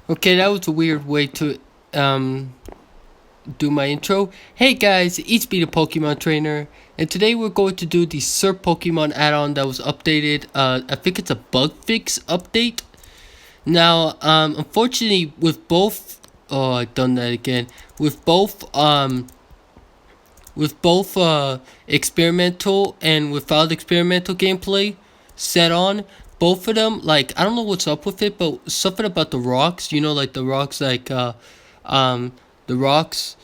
Okay, that was a weird way to do my intro. Hey guys, it's me the Pokemon Trainer, and today we're going to do the SERP Pokemon add-on that was updated. I think it's a bug fix update. Now, unfortunately, with both, oh, I've done that again. With both experimental and without experimental gameplay set on, both of them, like, I don't know what's up with it, but something about the rocks, like the rocks, um the rocks,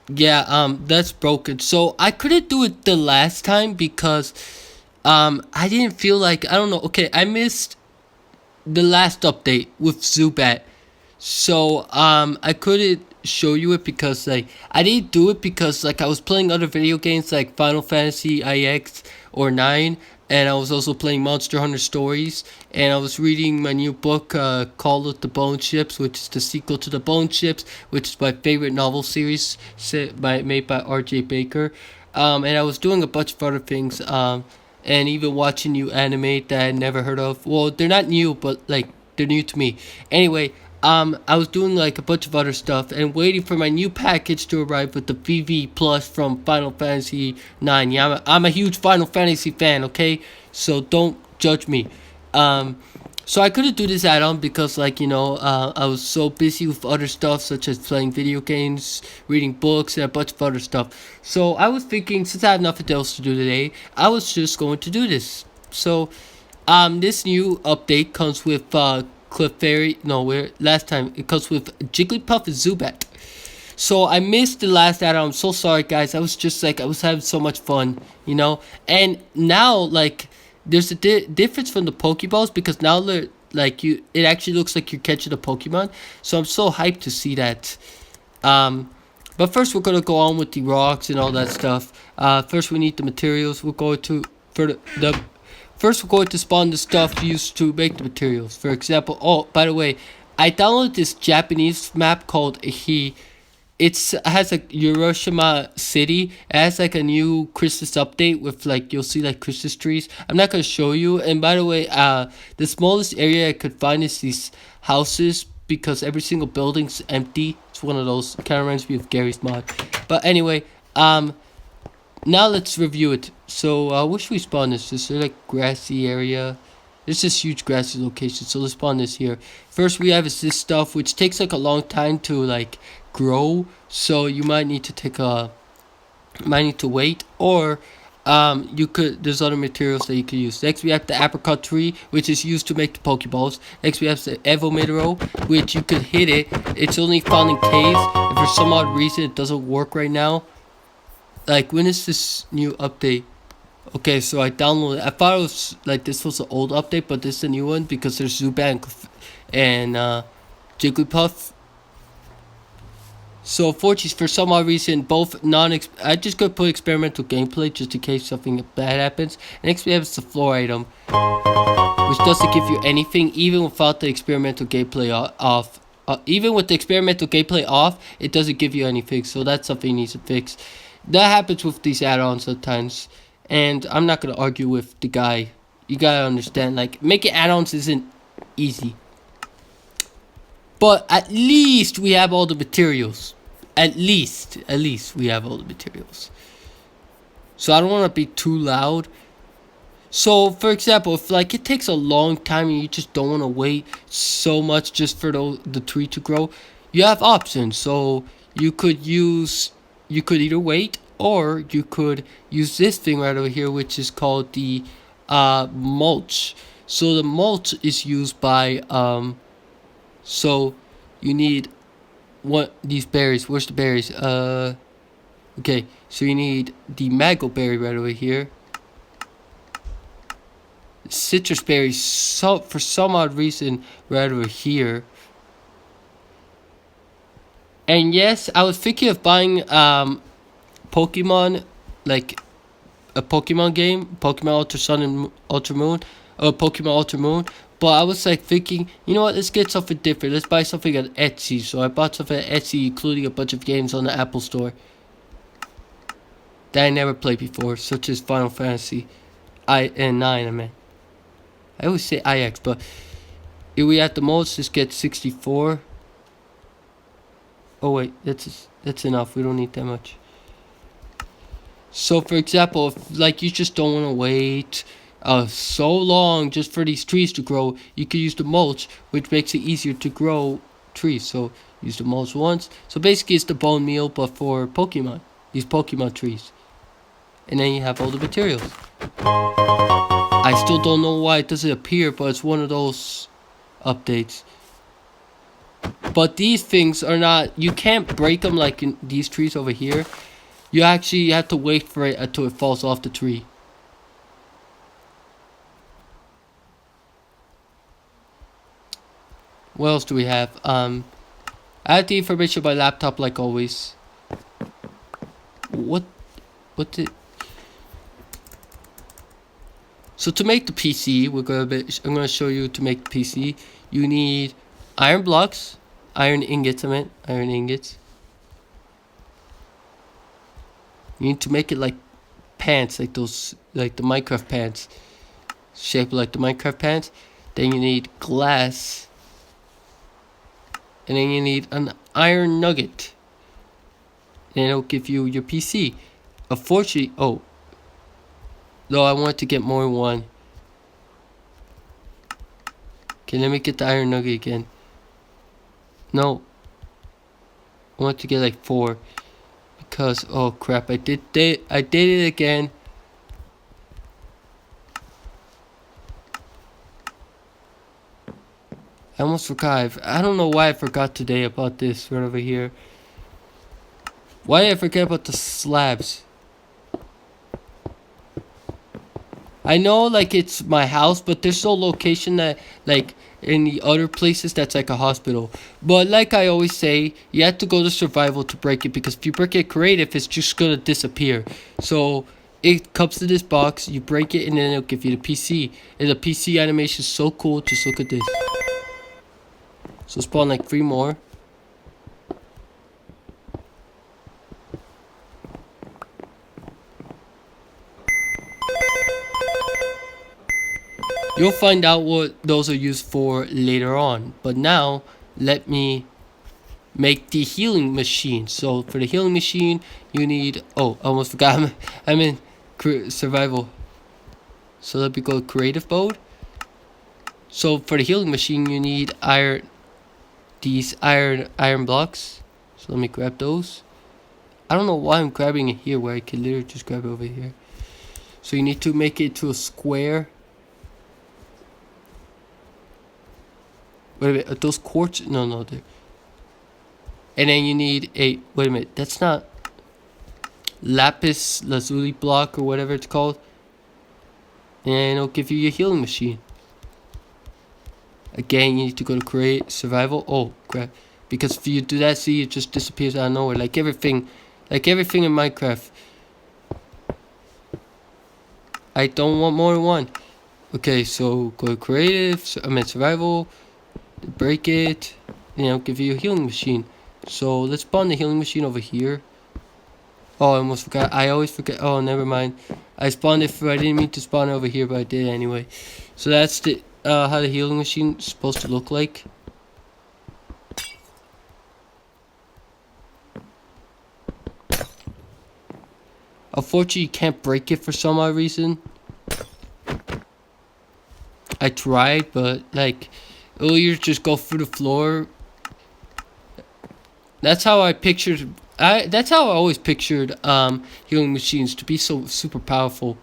yeah, that's broken. So I couldn't do it the last time because I didn't feel like, I don't know. Okay, I missed the last update with Zubat. So I couldn't show you it because, like, I didn't do it because, like, I was playing other video games like Final Fantasy IX or 9, and I was also playing Monster Hunter Stories, and I was reading my new book called The Bone Ships, which is the sequel to The Bone Ships, which is my favorite novel series made by R.J. Baker. And I was doing a bunch of other things, and even watching new anime that I never heard of. Well, they're not new, but, like, they're new to me. Anyway, I was doing, like, a bunch of other stuff and waiting for my new package to arrive with the VV Plus from Final Fantasy 9. Yeah, I'm a huge Final Fantasy fan, okay? So don't judge me. So I couldn't do this add-on because, like, I was so busy with other stuff such as playing video games, reading books, and a bunch of other stuff. So I was thinking, since I have nothing else to do today, I was just going to do this. So this new update comes with Clefairy. No, where last time it comes with Jigglypuff and Zubat. So I missed the last add-on. I'm so sorry, guys. I was just, like, I was having so much fun. And now, like, there's a difference from the Pokeballs because now like, it actually looks like you're catching a Pokemon. So I'm so hyped to see that. But first we're gonna go on with the rocks and all that stuff. First we need the materials. We're going to for the First, we're going to spawn the stuff used to make the materials. For example, oh, by the way, I downloaded this Japanese map called He. It has a Hiroshima city. It has, like, a new Christmas update with, like, you'll see, like, Christmas trees. I'm not gonna show you. And by the way, the smallest area I could find is these houses because every single building's empty. It's one of those. Kind of reminds me of Gary's mod. But anyway, now let's review it. So, where should we spawn this? Is there, like, grassy area? There's this huge grassy location, so let's spawn this here. First we have is this stuff, which takes, like, a long time to, like, grow. So you might need to wait, or there's other materials that you could use. Next we have the apricot tree, which is used to make the Pokeballs. Next we have the Evomitero, which you could hit it. It's only found in caves, and for some odd reason it doesn't work right now. Like, when is this new update? Okay, so I downloaded. I thought it was like this was an old update, but this is a new one because there's Zubat and Jigglypuff. So unfortunately, for some odd reason, both I just could put experimental gameplay just in case something bad happens. Next we have the floor item, which doesn't give you anything even without the experimental gameplay off. Even with the experimental gameplay off, it doesn't give you anything. So that's something you need to fix. That happens with these add-ons sometimes. And I'm not gonna argue with the guy. You gotta understand, like, making add-ons isn't easy. But at least we have all the materials. At least we have all the materials. So I don't want to be too loud. So, for example, if, like, it takes a long time and you just don't want to wait so much just for the tree to grow, you have options. So you could either wait, or you could use this thing right over here, which is called the mulch. So the mulch is used by so you need these berries. Where's the berries? Okay, so you need the mango berry right over here. Citrus berries, for some odd reason, right over here. And yes, I was thinking of buying Pokemon, like a Pokemon game, Pokemon Ultra Sun and Ultra Moon, or Pokemon Ultra Moon. But I was, like, thinking, you know what, let's get something different. Let's buy something at Etsy. So I bought something at Etsy, including a bunch of games on the Apple Store that I never played before, such as Final Fantasy 9. I always say IX, but If we add the mulch, this gets 64. Oh wait, that's enough. We don't need that much. So for example, if like you just don't want to wait so long just for these trees to grow, you can use the mulch, which makes it easier to grow trees. So use the mulch once. So basically it's the bone meal but for Pokemon. These Pokemon trees. And then you have all the materials. I still don't know why it doesn't appear, but it's one of those updates. But these things are not, you can't break them like in these trees over here. You actually have to wait for it until it falls off the tree. What else do we have? I have the information on my laptop like always. What did... So to make the PC, I'm gonna show you to make the PC. You need iron blocks, iron ingots. Iron ingots. You need to make it like pants, like those, like the Minecraft pants, shaped like the Minecraft pants. Then you need glass, and then you need an iron nugget. And it'll give you your PC. Unfortunately, though I want to get more than one. Okay, let me get the iron nugget again. No, I want to get like 4. Because, oh crap, I did it again. I almost forgot. I don't know why I forgot today about this right over here. Why did I forget about the slabs? I know like it's my house, but there's no location that like in the other places that's like a hospital. But like I always say, you have to go to survival to break it, because if you break it creative, it's just gonna disappear. So it comes to this box, you break it, and then it'll give you the PC. And the PC animation is so cool. Just look at this. So spawn like 3 more. You'll find out what those are used for later on. But now, let me make the healing machine. So for the healing machine, you need... Oh, I almost forgot. I'm in survival. So let me go creative mode. So for the healing machine, you need these iron blocks. So let me grab those. I don't know why I'm grabbing it here where I can literally just grab it over here. So you need to make it to a square. Wait a minute, are those quartz? No, they're... And then you need a... Wait a minute, that's not... lapis lazuli block or whatever it's called. And it'll give you your healing machine. Again, you need to go to create survival. Oh, crap. Because if you do that, see, it just disappears out of nowhere. Like everything in Minecraft. I don't want more than one. Okay, so go to creative, survival. Break it, and it'll give you a healing machine. So let's spawn the healing machine over here. Oh, I almost forgot. I always forget. Oh, never mind. I spawned it. I didn't mean to spawn it over here, but I did anyway. So that's the how the healing machine is supposed to look like. Unfortunately, you can't break it for some odd reason. I tried, but like... you just go through the floor. That's how I pictured. That's how I always pictured healing machines to be so super powerful.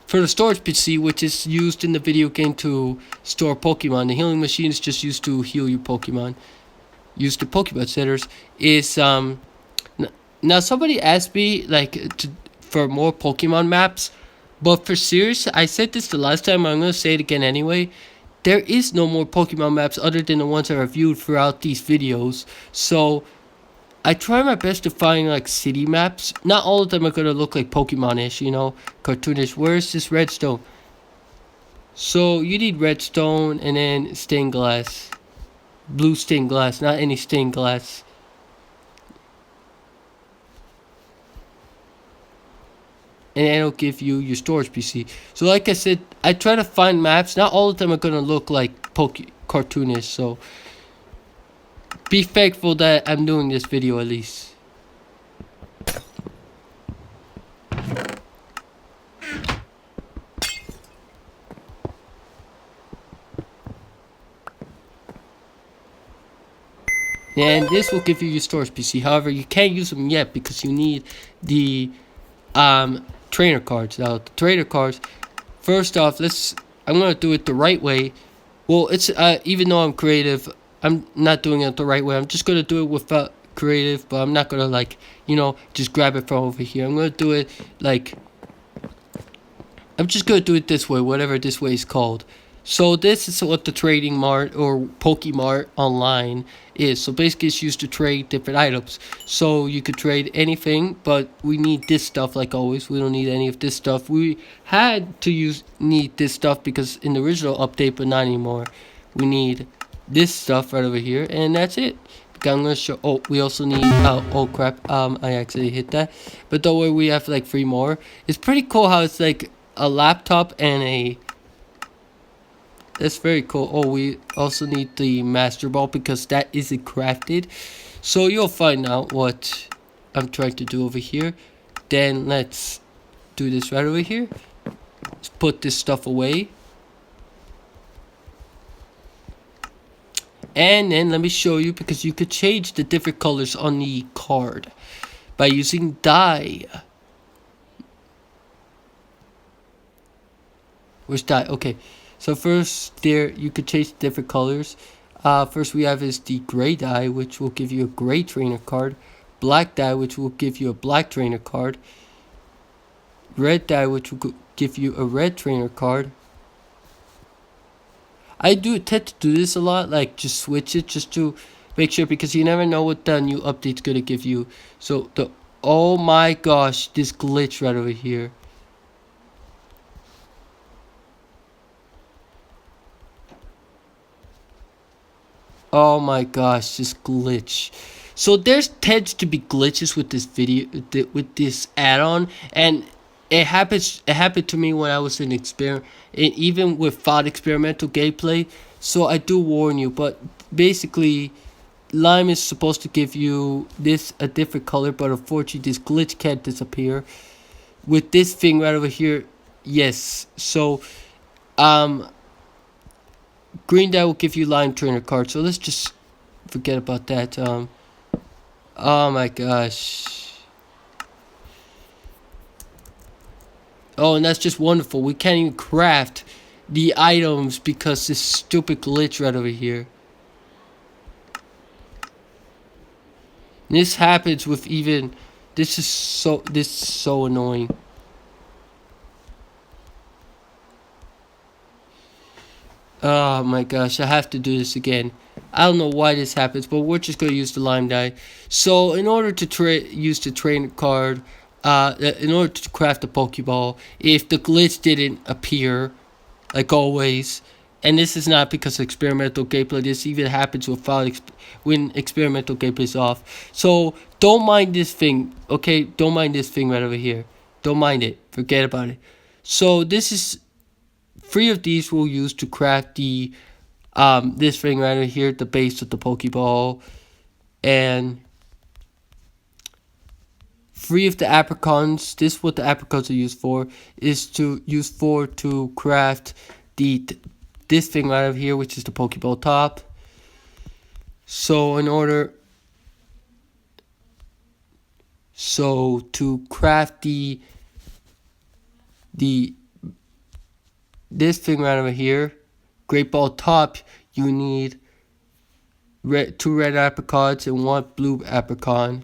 For the storage PC, which is used in the video game to store Pokemon, the healing machine is just used to heal your Pokemon. Used to Pokemon centers is now somebody asked me for more Pokemon maps, but for serious, I said this the last time. I'm gonna say it again anyway. There is no more Pokemon maps other than the ones I reviewed throughout these videos. So I try my best to find like city maps. Not all of them are gonna look like Pokemon-ish, you know, cartoonish. Where's this redstone? So you need redstone and then stained glass. Blue stained glass, not any stained glass. And it'll give you your storage PC. So like I said, I try to find maps. Not all of them are gonna look like cartoonish. So be thankful that I'm doing this video at least. And this will give you your storage PC. However, you can't use them yet because you need the trainer cards. Now, the trainer cards, first off, I'm going to do it the right way. Well, it's even though I'm creative, I'm not doing it the right way. I'm just going to do it without creative, but I'm not going to, like, you know, just grab it from over here. I'm going to do it, like, I'm just going to do it this way, whatever this way is called. So this is what the trading mart or Pokemart online is. So basically it's used to trade different items. So you could trade anything, but we need this stuff like always. We don't need any of this stuff. We had to need this stuff because in the original update, but not anymore. We need this stuff right over here, and that's it. Okay, I'm gonna show. Oh, we also need. Oh crap! I accidentally hit that. But don't worry, we have like 3 more. It's pretty cool how it's like a laptop and a. That's very cool. Oh, we also need the Master Ball because that isn't crafted. So you'll find out what I'm trying to do over here. Then let's do this right over here. Let's put this stuff away. And then let me show you, because you could change the different colors on the card by using dye. Where's dye? Okay. So first, there you could change different colors. First we have is the gray dye, which will give you a gray trainer card. Black dye, which will give you a black trainer card. Red dye, which will give you a red trainer card. I do tend to do this a lot, like just switch it just to make sure, because you never know what the new update's gonna give you. So oh my gosh, this glitch right over here. Oh my gosh, this glitch. So there's tends to be glitches with this video, with this add-on, and it happened to me when I was in even with FOD experimental gameplay. So I do warn you, but basically lime is supposed to give you this a different color, but unfortunately this glitch can't disappear. With this thing right over here, yes. So green dye will give you lime trainer card, so let's just forget about that. Oh my gosh. Oh, and that's just wonderful. We can't even craft the items because this stupid glitch right over here. And this happens with even. This is so annoying. Oh my gosh, I have to do this again. I don't know why this happens, but we're just going to use the lime dye. So in order to use the trainer card, in order to craft the Pokeball, if the glitch didn't appear, like always, and this is not because of experimental gameplay, this even happens when experimental gameplay is off. So don't mind this thing, okay? Don't mind this thing right over here. Don't mind it. Forget about it. So this is 3 of these we'll use to craft the this thing right over here, the base of the Pokeball, and 3 of the apricons. This is what the apricons are used for, is to craft this thing right over here, which is the Pokeball top. So to craft this thing right over here, Great Ball top, you need 2 red apricots and 1 blue apricot.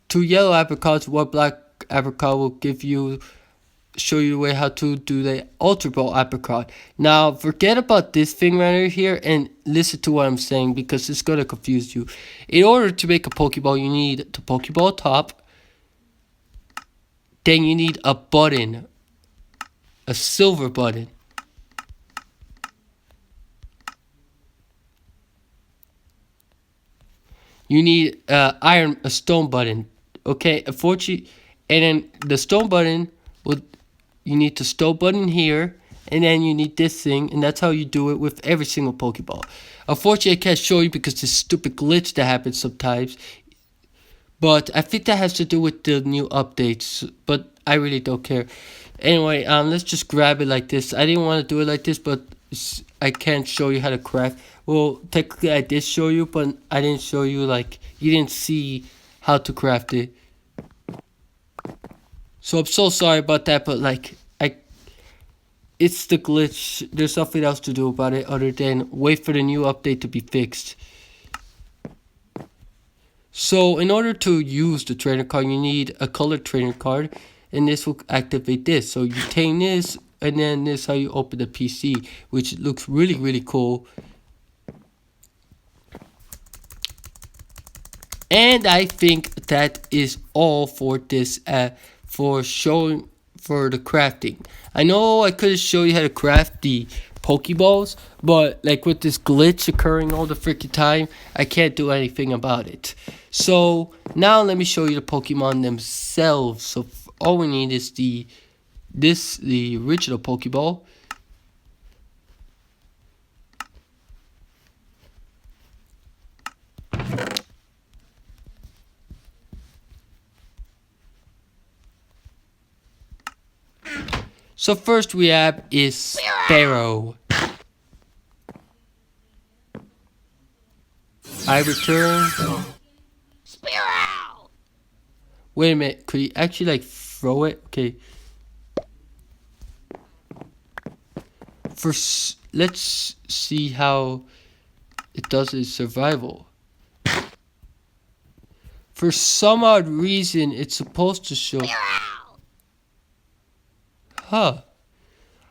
2 yellow apricots, 1 black apricot will show you the way how to do the Ultra Ball apricot. Now forget about this thing right over here and listen to what I'm saying, because it's gonna confuse you. In order to make a Pokeball, you need the Pokeball top. Then you need a button, a silver button. You need a stone button. Okay, unfortunately, and then the stone button you need the stone button here, and then you need this thing, and that's how you do it with every single Pokeball. Unfortunately, I can't show you because this stupid glitch that happens sometimes. But I think that has to do with the new updates, but I really don't care. Anyway, let's just grab it like this. I didn't want to do it like this, but I can't show you how to craft. Well, technically I did show you, but I didn't show you, like, you didn't see how to craft it. So I'm so sorry about that, but like, it's the glitch. There's nothing else to do about it other than wait for the new update to be fixed. So in order to use the trainer card, you need a colored trainer card, and this will activate this. So you take this, and then this is how you open the PC, which looks really, really cool. And I think that is all for this, for the crafting. I know I could show you how to craft the Pokeballs, but like with this glitch occurring all the freaking time, I can't do anything about it. So now let me show you the Pokemon themselves. So all we need is the original Pokeball. So first we have is Sparrow. I return. Sparrow. Wait a minute, could you actually like throw it? Okay. Let's see how it does its survival. For some odd reason, it's supposed to show. Huh.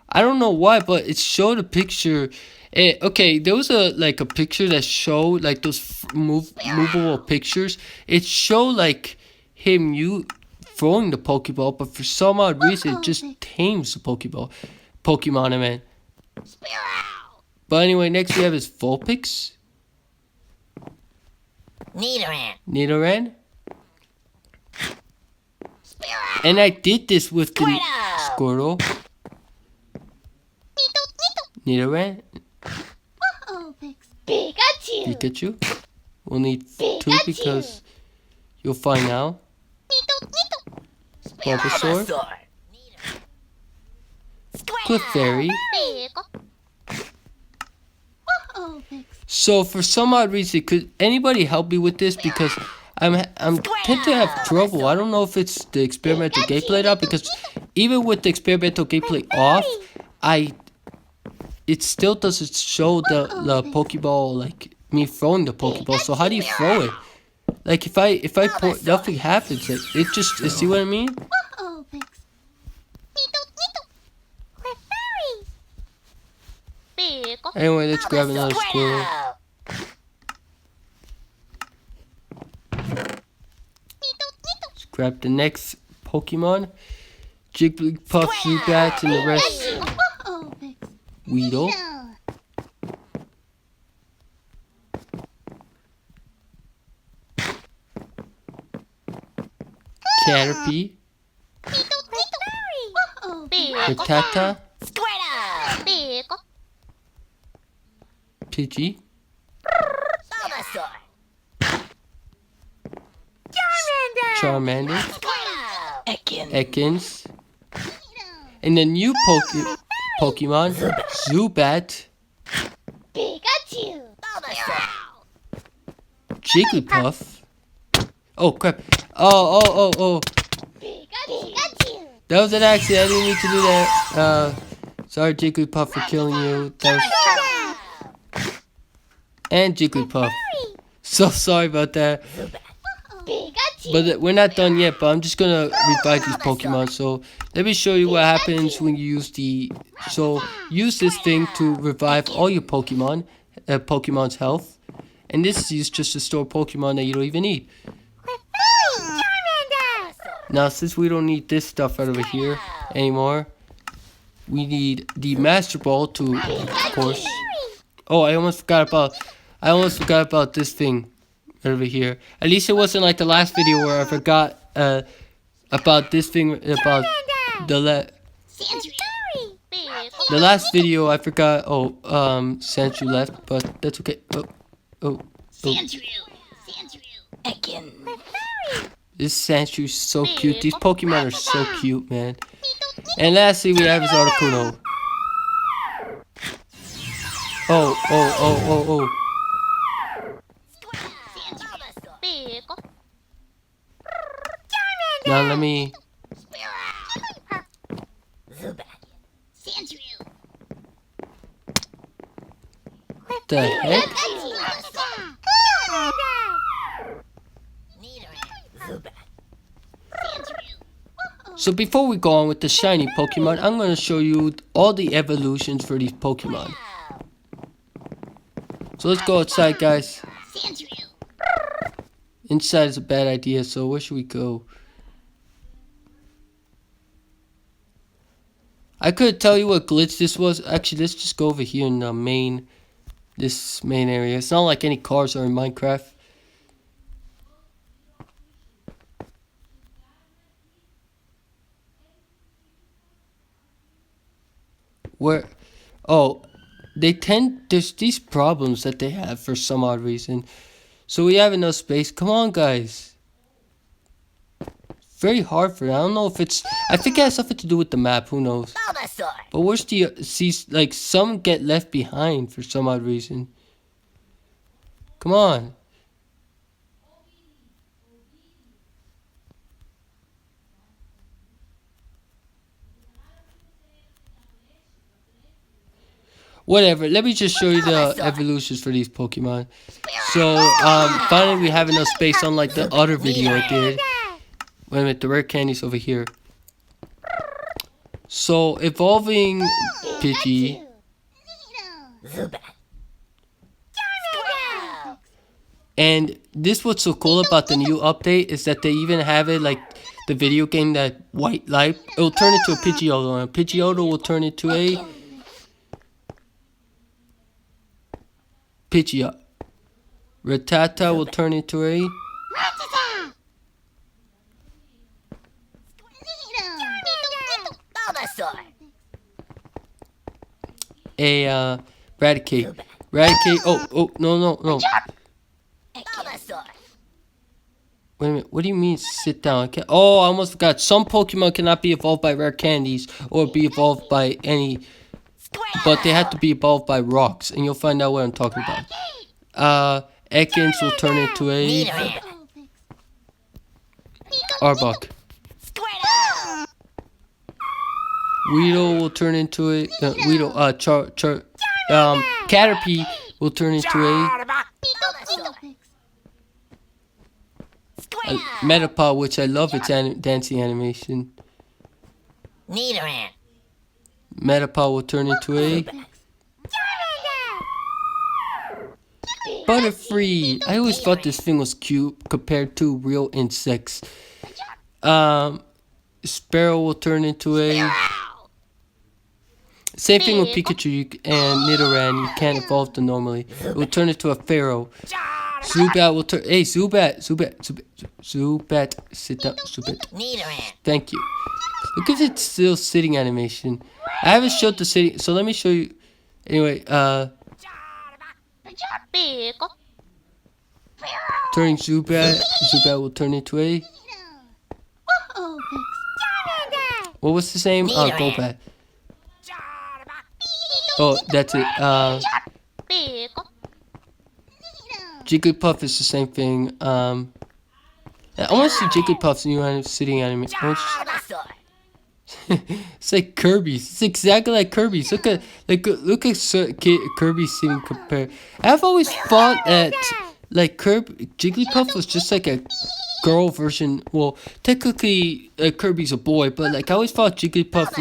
I don't know why, but it showed a picture. Okay, there was a picture that showed like those movable pictures. It showed like him throwing the Pokeball, but for some odd reason, it just tames the Pokemon, I mean. But anyway, next we have is Vulpix. Nidoran. And I did this with the Squirtle. Nidoran. Pikachu. We'll need two because you'll find out. Venusaur. Clefairy. So for some odd reason, could anybody help me with this? Because I'm tend to have trouble. I don't know if it's the experimental gameplay or not, because even with the experimental gameplay off, it still doesn't show the Pokeball, like me throwing the Pokeball. So how do you throw it? Like if I point, nothing happens. Like, it just, see what I mean? Anyway, let's grab another Squirtle. Let's grab the next Pokemon. Jigglypuff, Zunbat, and the rest. Weedle. Caterpie. Rattata. Pidgey. Charmander. Ekans. And the new Pokemon, Zubat. Jigglypuff. Oh crap. Oh. That was an accident. I didn't need to do that. Sorry Jigglypuff for killing you. And Jigglypuff. So sorry about that. But we're not done yet, but I'm just gonna revive these Pokemon. So let me show you what happens when you use use this thing to revive all your Pokemon's health. And this is just to store Pokemon that you don't even need. Now since we don't need this stuff right over here anymore, we need the Master Ball to, of course. Oh, I almost forgot about this thing over here. At least it wasn't like the last video where I forgot about this thing about the The last video I forgot. Oh, Sandshrew left, but that's okay. Oh. Again. This Sandshrew is so cute. These Pokemon are so cute, man. And lastly, we have his Articuno. Oh. Now let me. What the heck? So before we go on with the shiny Pokemon, I'm going to show you all the evolutions for these Pokemon. So let's go outside, guys. Inside is a bad idea, so where should we go? I could tell you what glitch this was. Actually, let's just go over here in the main area. It's not like any cars are in Minecraft. Where, oh, there's these problems that they have for some odd reason. So we have enough space. Come on, guys. Very hard for it. I don't know if it's, I think it has something to do with the map. Who knows? But where's the, see, like some get left behind for some odd reason. Come on. Whatever, let me just show you the evolutions for these Pokemon. So, finally we have enough space, unlike the other video I did. Wait a minute, the rare candy's over here. So, evolving Pidgey. And this what's so cool about the new update is that they even have it like the video game, that white light. It will turn into a Pidgeotto, and Pidgeotto will turn into a Pidgeot. Rattata will turn into a Raticate. Raticate. Oh, no. Wait a minute, what do you mean sit down? I almost forgot. Some Pokemon cannot be evolved by rare candies or be evolved by any, but they have to be evolved by rocks, and you'll find out what I'm talking about. Ekans will turn into a Arbok. Weedle will turn into a Caterpie will turn into a Metapod, which I love its dancing animation. Metapod will turn into a Butterfree. I always thought this thing was cute compared to real insects. Sparrow will turn into a... Same thing with Pikachu and Nidoran. You can't evolve them normally. It will turn into a Pharaoh. Zubat will turn... Hey, Zubat, sit down, Zubat. Thank you. Look at its still sitting animation. I haven't showed the sitting, so let me show you. Anyway, turning Zubat will turn into a... What was his name? Golbat. Oh, that's it. Jigglypuff is the same thing. I want to see Jigglypuff's new sitting animation. It's like Kirby's. It's exactly like Kirby's. Look at Kirby sitting compared. I've always thought that like Jigglypuff was just like a girl version. Well, technically Kirby's a boy, but like I always thought Jigglypuff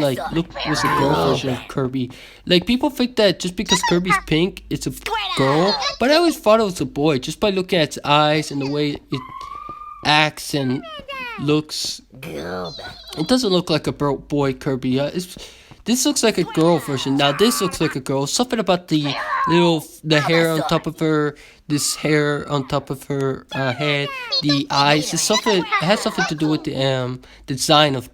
was a girl version of Kirby. Like people think that just because Kirby's pink, it's a girl, but I always thought it was a boy just by looking at its eyes and the way it acts and looks. It doesn't look like a boy Kirby. This looks like a girl version. Now this looks like a girl. Something about the hair on top of her, this hair on top of her head, the eyes. It has something to do with the design of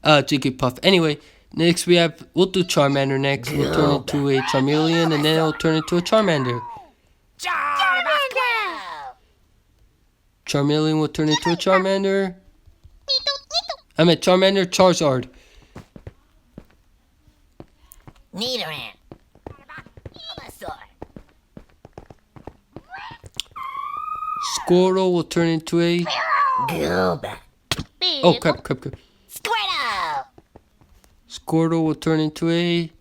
Jigglypuff. Anyway, Next we have, we'll do Charmander next. We'll turn into a Charmeleon and then it'll turn into a Charmander. Charmeleon will turn into a Charmander. I meant Charmander, Charizard. Nidoran. Venusaur. Squirtle will turn into a... Golbat. Oh, crap. Squirtle. Squirtle will turn into a...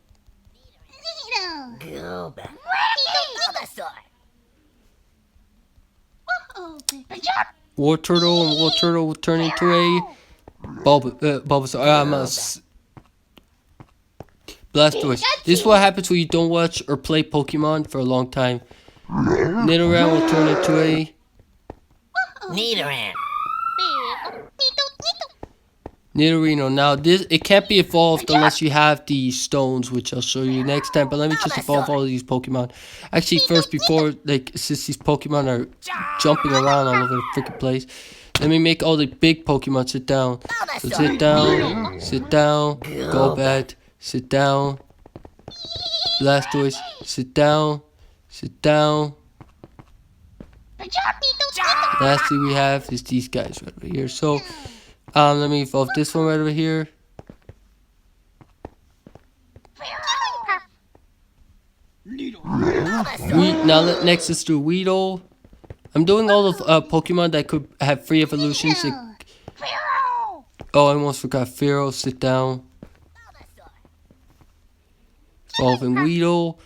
Golbat. Venusaur. War Turtle, and War Turtle will turn into a... Bulbasaur. Blastoise. This is what happens when you don't watch or play Pokemon for a long time. Nidoran will turn into a... Nidoran. Nidorino. Now, it can't be evolved unless you have the stones, which I'll show you next time. But let me just evolve all of these Pokemon. Actually, first, before, since these Pokemon are jumping around all over the freaking place, let me make all the big Pokemon sit down. So sit down, Golbat, sit down, Blastoise, sit down. Lastly, we have is these guys right over here. So, let me evolve this one right over here. Next let's do Weedle. I'm doing all of Pokemon that could have free evolutions. Oh, I almost forgot Fearow. Sit down. Evolving Weedle.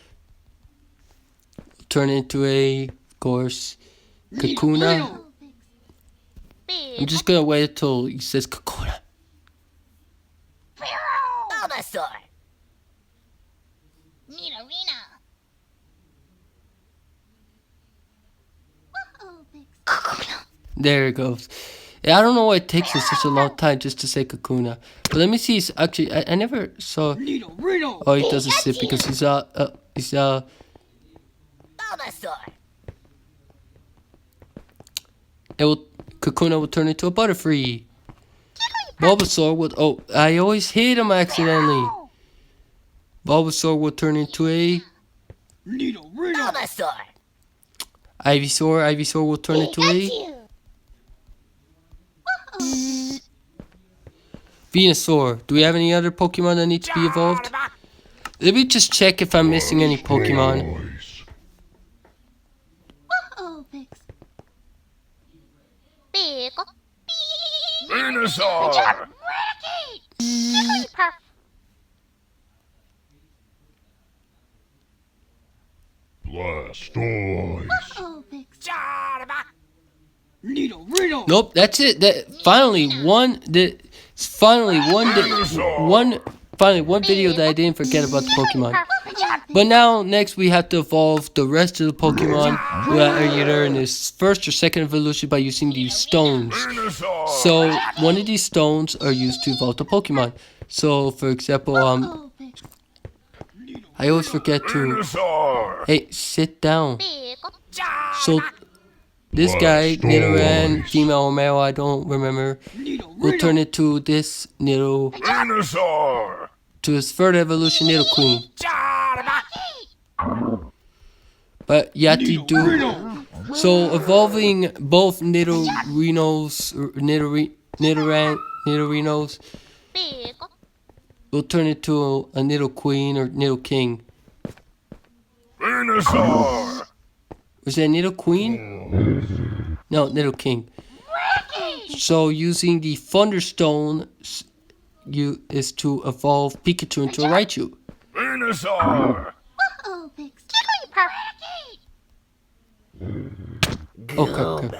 Turn into a, of course, Kakuna. I'm just gonna wait until he says Kakuna. Venusaur. Nidorina. There it goes. Yeah, I don't know why it takes us such a long time just to say Kakuna. But let me see. Actually, I never saw. Oh, he doesn't sit because he's Venusaur. Kakuna will turn into a Butterfree. Bulbasaur would... Oh, I always hit him accidentally. Bulbasaur will turn into a... Venusaur. Ivysaur will turn into a... Venusaur. Do we have any other Pokemon that need to be evolved? Let me just check if I'm missing any Pokemon. Venusaur! Blastoise! Nope, that's it. Finally one video that I didn't forget about the Pokemon. But now, next we have to evolve the rest of the Pokemon who are either in this first or second evolution by using these stones. So, one of these stones are used to evolve the Pokemon. So, for example, I always forget to... Hey, sit down. So, this guy, Nidoran, female or male, I don't remember, will turn into this Venusaur! to his third evolution, Nidoqueen. But you have to do... So, evolving both Nidorinos will turn into a Nidoqueen or Nidoking. Venusaur! Was that Nidoqueen? No, Nidoking. So, using the Thunderstone is to evolve Pikachu into a Raichu. Venusaur! Okay.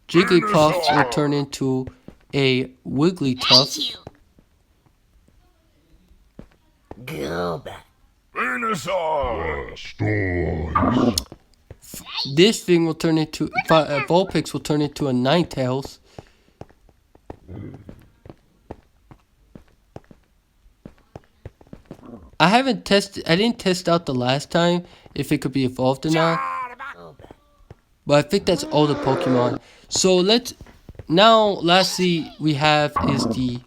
Jigglypuff will turn into a Wigglytuff. Golbat. Venusaur! Blastoise! This thing will turn into... Vulpix will turn into a Ninetales. I didn't test out the last time if it could be evolved or not. But I think that's all the Pokemon. So lastly we have is the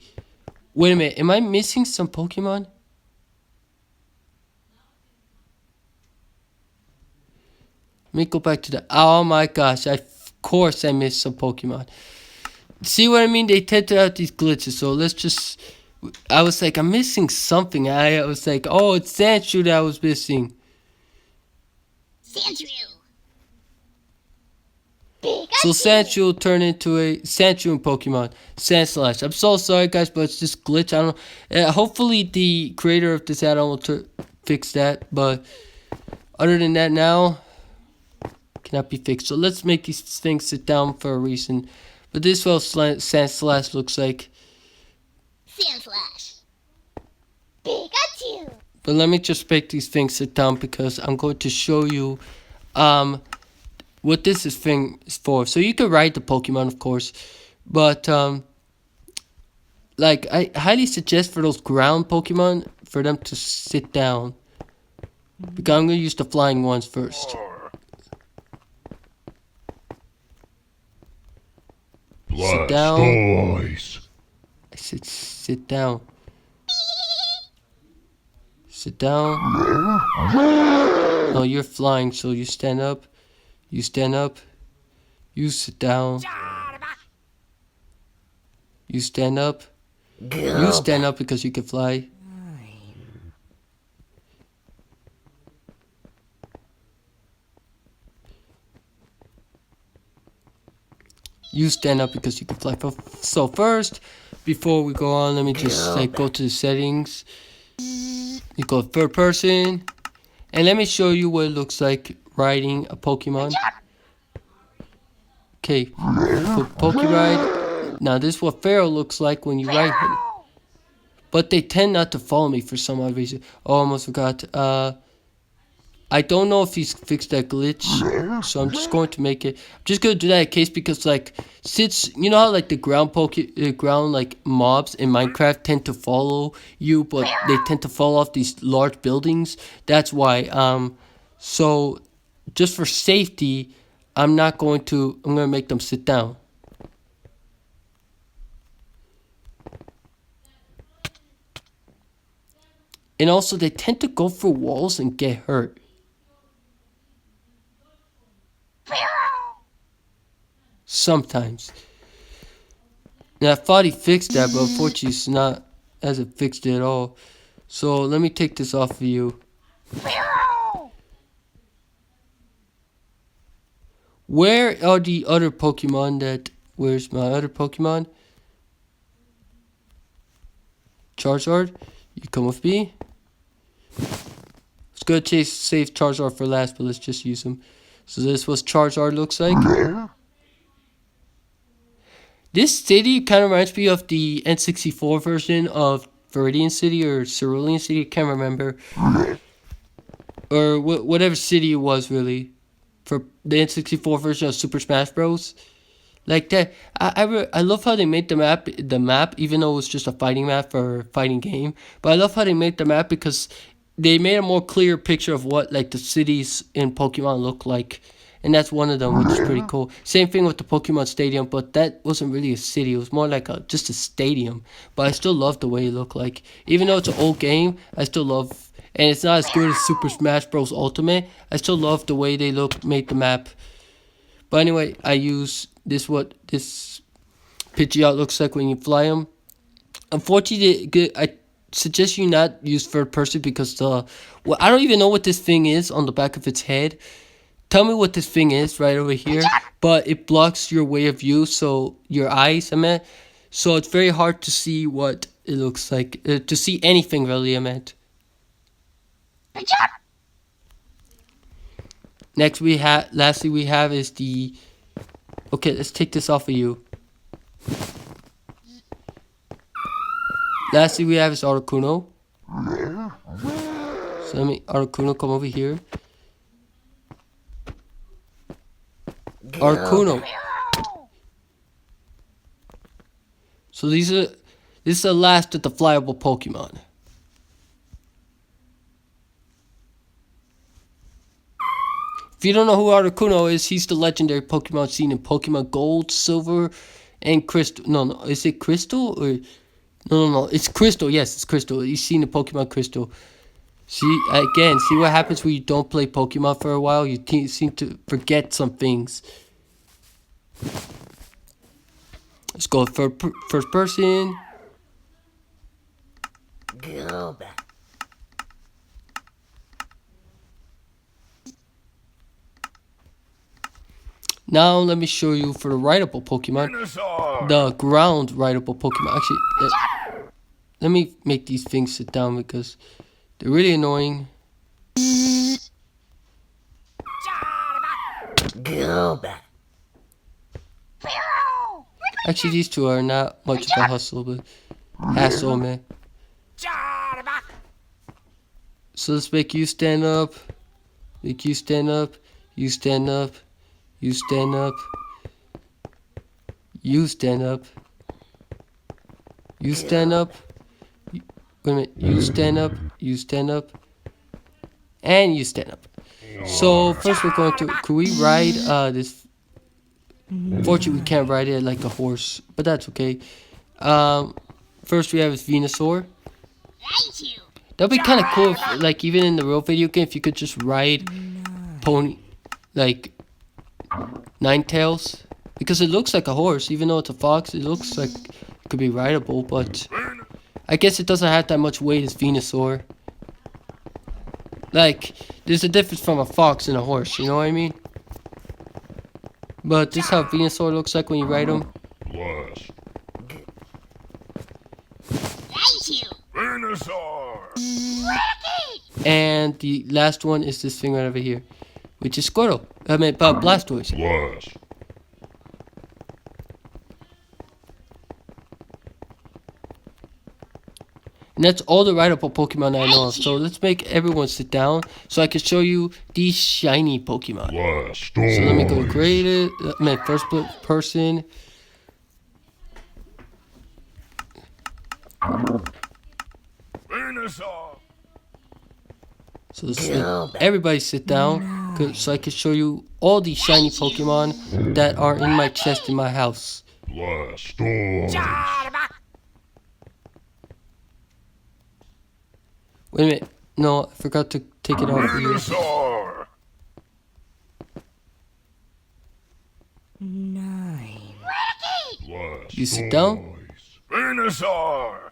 Wait a minute, am I missing some Pokemon? Let me go back to the... Oh my gosh, of course I missed some Pokemon. See what I mean? They tend to have these glitches, so let's just... I was like, I'm missing something. I was like, oh, it's Sandshrew that I was missing. Sandshrew. So Sandshrew will turn into a Sandshrew in Pokemon. Sandslash. I'm so sorry, guys, but it's just glitch. I don't know. Hopefully the creator of this add-on will fix that, but other than that now... cannot be fixed. So let's make these things sit down for a reason. But this is what Sandslash looks like. Sandslash. Pikachu. But let me just make these things sit down because I'm going to show you what this thing is for. So you can ride the Pokemon, of course, but like I highly suggest for those ground Pokemon for them to sit down. Because I'm gonna use the flying ones first. Sit down. I said sit down. Sit down. No, you're flying, so you stand up. You stand up. You sit down. You stand up. You stand up because you can fly. You stand up because you can fly. So first, before we go on, let me just like go to the settings. You go third person, and let me show you what it looks like riding a Pokemon. Okay, Pokey Ride. Now this is what Pharaoh looks like when you ride him. But they tend not to follow me for some odd reason. Oh, I almost forgot. I don't know if he's fixed that glitch, so I'm just going to make it. I'm just gonna do that in case because, like, since you know how like the ground like mobs in Minecraft tend to follow you, but they tend to fall off these large buildings. That's why. So just for safety, I'm gonna make them sit down. And also, they tend to go for walls and get hurt. Sometimes. Now I thought he fixed that, but unfortunately it's not, hasn't fixed it at all. So let me take this off of you. Where are the other Pokemon where's my other Pokemon? Charizard, you come with me. Let's go save Charizard for last, but let's just use him. So this is what Charizard looks like. This city kind of reminds me of the N64 version of Viridian City or Cerulean City. I can't remember. Or whatever city it was, really. For the N64 version of Super Smash Bros. Like that. I love how they made the map, even though it was just a fighting map for a fighting game. But I love how they made the map because they made a more clear picture of what like the cities in Pokemon look like. And that's one of them, which is pretty cool. Same thing with the Pokemon Stadium, but that wasn't really a city. It was more like just a stadium. But I still love the way it looked like. Even though it's an old game, I still love... And it's not as good as Super Smash Bros. Ultimate. I still love the way they made the map. But anyway, I use what this Pidgeot looks like when you fly them. Unfortunately, I suggest you not use third person because I don't even know what this thing is on the back of its head. Tell me what this thing is right over here, but it blocks your way of view, so your eyes, so it's very hard to see what it looks like, to see anything really, Next lastly we have is the, okay, let's take this off of you. Lastly we have is Articuno. So let me, Articuno, come over here. Articuno. So this is the last of the flyable Pokemon. If you don't know who Articuno is, he's the legendary Pokemon seen in Pokemon Gold, Silver, and Crystal. No, is it Crystal or No. It's Crystal. Yes, it's Crystal. You've seen the Pokemon Crystal. See, again, see what happens when you don't play Pokemon for a while? You seem to forget some things. Let's go for first person. Gooba. Now let me show you for the Writable Pokemon. Venusaur. The ground Writable Pokemon. Actually, let me make these things sit down because they're really annoying. Gooba. Actually, these two are not much of a hassle, man. So let's make you stand up. Make you stand up. You stand up. You stand up. You stand up. You stand up. Wait a minute. You stand up. You stand up. And you stand up. So first we're going to, could we ride this? Fortunately we can't ride it like a horse, but that's okay. First we have this Venusaur. That'd be kind of cool if, like, even in the real video game, if you could just ride pony, like, Ninetales. Because it looks like a horse, even though it's a fox, it looks like it could be rideable, but I guess it doesn't have that much weight as Venusaur. Like, there's a difference from a fox and a horse, you know what I mean? But this is how Venusaur looks like when you ride him. Blast. Venusaur. And the last one is this thing right over here, which is Squirtle. I mean, Blastoise. Blast. And that's all the rideable Pokemon I know of. So let's make everyone sit down so I can show you these shiny Pokemon. Blast. So let me go grade it. First person. Venusaur. So let's everybody sit down so I can show you all these shiny Pokemon that are in my chest in my house. Blastoise. Wait a minute. No, I forgot to take it off for you. Venusaur. Blastoise. You sit down. Venusaur.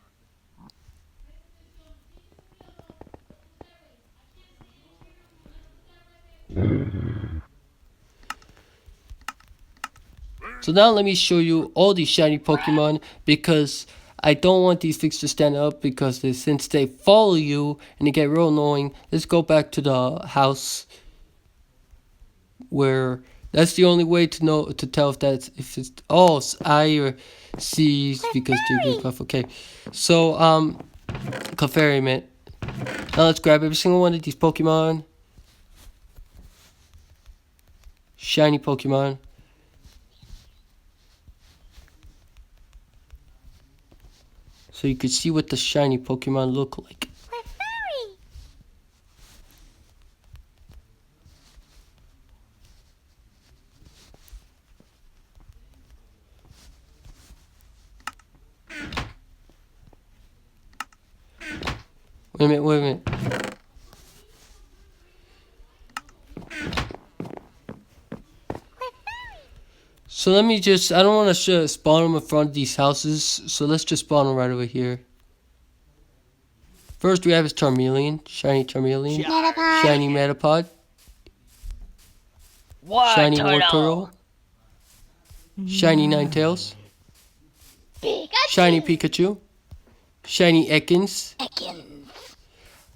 So now let me show you all these shiny Pokemon because I don't want these things to stand up because since they follow you and they get real annoying. Let's go back to the house where that's the only way to tell if it's I or C's because they're being puff. Okay, so Clefairy, man. Now let's grab every single one of these Pokemon. Shiny Pokemon. So you could see what the shiny Pokemon look like. Wait a minute. So let me just, I don't want to spawn them in front of these houses, so let's just spawn them right over here. First we have his Charmeleon, shiny Charmeleon, shiny Metapod, shiny Wartortle, shiny Ninetales, shiny Pikachu, shiny Ekans.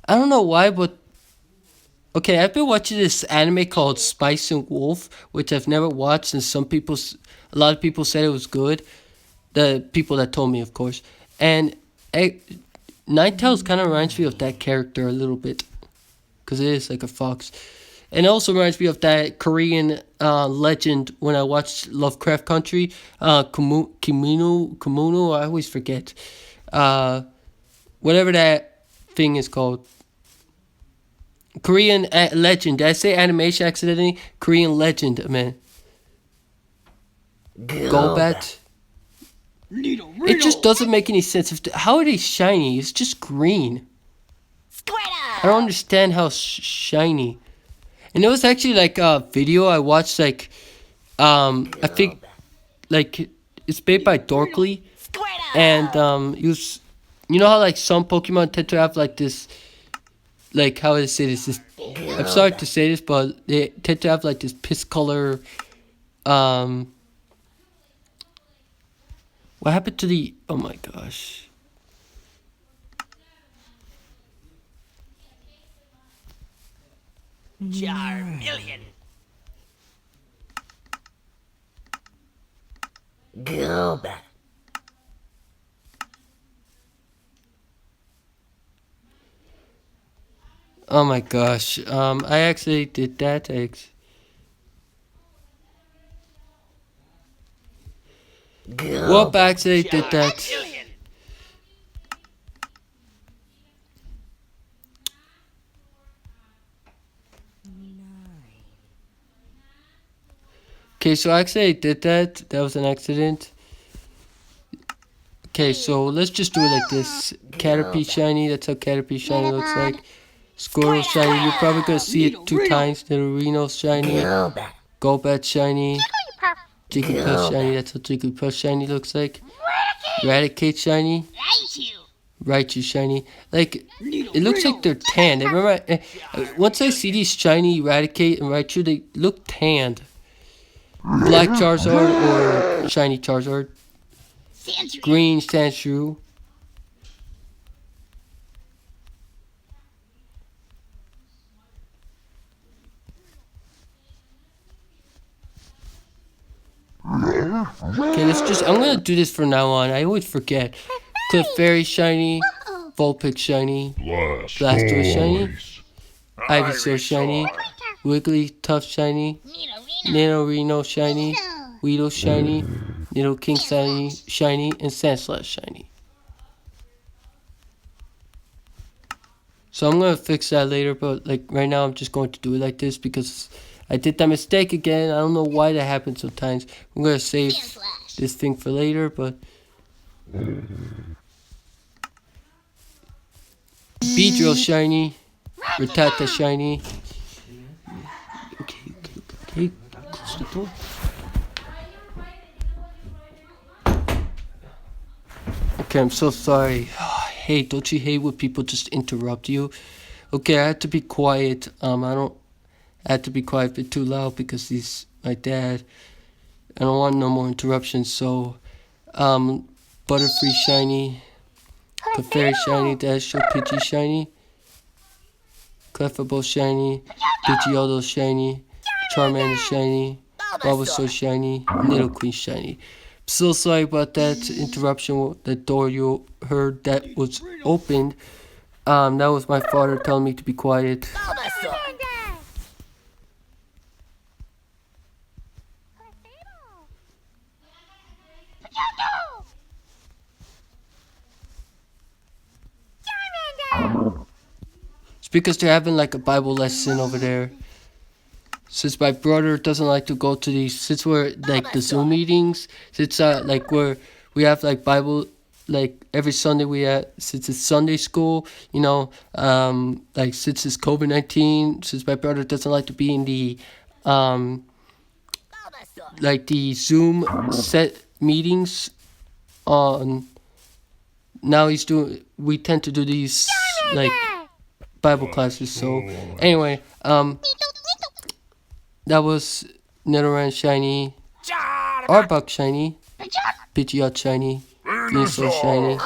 I don't know why, but okay, I've been watching this anime called Spice and Wolf, which I've never watched, and a lot of people said it was good. The people that told me, of course. And Ninetales kind of reminds me of that character a little bit, because it is like a fox. And it also reminds me of that Korean legend when I watched Lovecraft Country, Kimunu, I always forget. Whatever that thing is called. Korean legend. Did I say animation accidentally? Korean legend, man. Golbat. It just doesn't make any sense. How are they shiny? It's just green. I don't understand how shiny. And it was actually like a video I watched, like, I think, like, it's made by Dorkly. And, it was, you know how, like, some Pokemon tend to have, like, this, like, how would I say this? I'm sorry to say this, but they tend to have, like, this piss color, what happened to the, oh my gosh. Charmeleon. Golbat. Oh my gosh. I actually did that. Whoop, I actually did that. Charmeleon. Okay, so actually I did that. That was an accident. Okay, so let's just do it like this. Caterpie shiny, that's how Caterpie shiny looks like. Squirtle shiny, you're probably gonna see it 2 times. Nidorino shiny. Golbat. Golbat shiny. Jigglypuff shiny, that's how Jigglypuff shiny looks like. Raticate shiny. Raichu shiny. Like, it looks like they're tanned. I remember, once I see these shiny Raticate and Raichu, they look tanned. Black Charizard or shiny Charizard. Green Sandshrew. Okay, let's just, I'm gonna do this from now on. I always forget. Clefairy shiny. Vulpix shiny. Blastoise shiny. Ivysaur shiny. Wigglytuff shiny. Nidorino shiny. Weedle shiny. Nidoking shiny. And Sandslash shiny. So I'm gonna fix that later, but like right now I'm just going to do it like this because I did that mistake again. I don't know why that happens sometimes. I'm gonna save this thing for later, but Beedrill shiny. Rattata shiny. Okay. Close the door. Okay, I'm so sorry. Hey, don't you hate when people just interrupt you? Okay, I had to be quiet. I had to be quiet, but too loud because he's my dad. I don't want no more interruptions. So, Butterfree shiny, Clefairy shiny, Dashiell Pidgey shiny, Clefable shiny, Pidgeotto shiny, Charmander shiny, Bulbasaur shiny, Nidoqueen shiny. So sorry about that interruption. The door you heard that was opened. That was my father telling me to be quiet. It's because they're having like a Bible lesson over there. Since my brother doesn't like to go to these, since we're like the Zoom meetings, since like we have like Bible, like every Sunday since it's Sunday school, you know, like since it's COVID-19, since my brother doesn't like to be in the, like the Zoom set meetings, now we tend to do these like Bible classes. So anyway, that was Nidoran shiny, Arbok shiny, Pidgeot shiny, Venusaur shiny,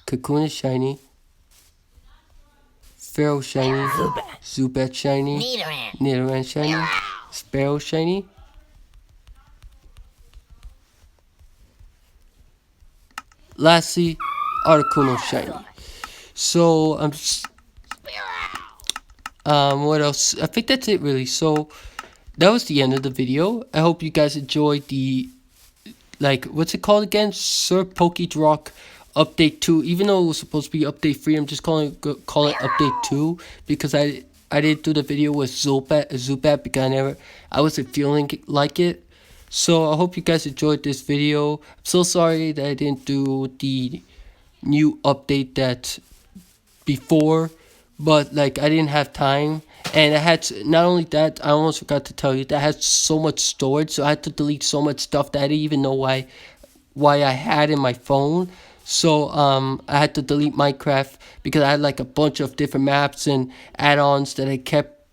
Kakuna shiny, Pharaoh shiny, Zubat shiny, Nidoran shiny, Sparrow shiny, lastly, Articuno shiny. So what else? I think that's it really. So that was the end of the video. I hope you guys enjoyed the, like, what's it called again? SERP Pokédrock Update 2. Even though it was supposed to be Update 3, I'm just call it Update 2 because I didn't do the video with Zubat because I wasn't feeling like it. So I hope you guys enjoyed this video. I'm so sorry that I didn't do the new update that before, but like I didn't have time, and I had not only that, I almost forgot to tell you that I had so much storage, so I had to delete so much stuff that I didn't even know why I had in my phone. So I had to delete Minecraft because I had like a bunch of different maps and add-ons that I kept,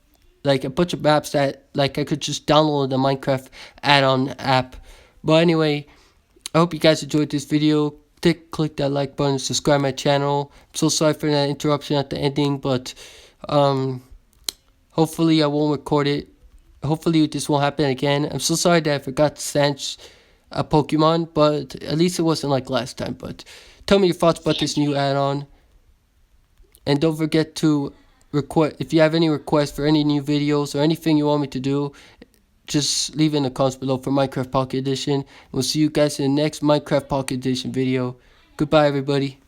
like a bunch of maps that like I could just download the Minecraft add-on app. But anyway, I hope you guys enjoyed this video. Click that like button, subscribe my channel. I'm so sorry for that interruption at the ending, but hopefully I won't record it. Hopefully this won't happen again. I'm so sorry that I forgot to send a Pokemon, but at least it wasn't like last time. But tell me your thoughts about this new add-on, and don't forget to request if you have any requests for any new videos or anything you want me to do. Just leave in the comments below for Minecraft Pocket Edition. We'll see you guys in the next Minecraft Pocket Edition video. Goodbye, everybody.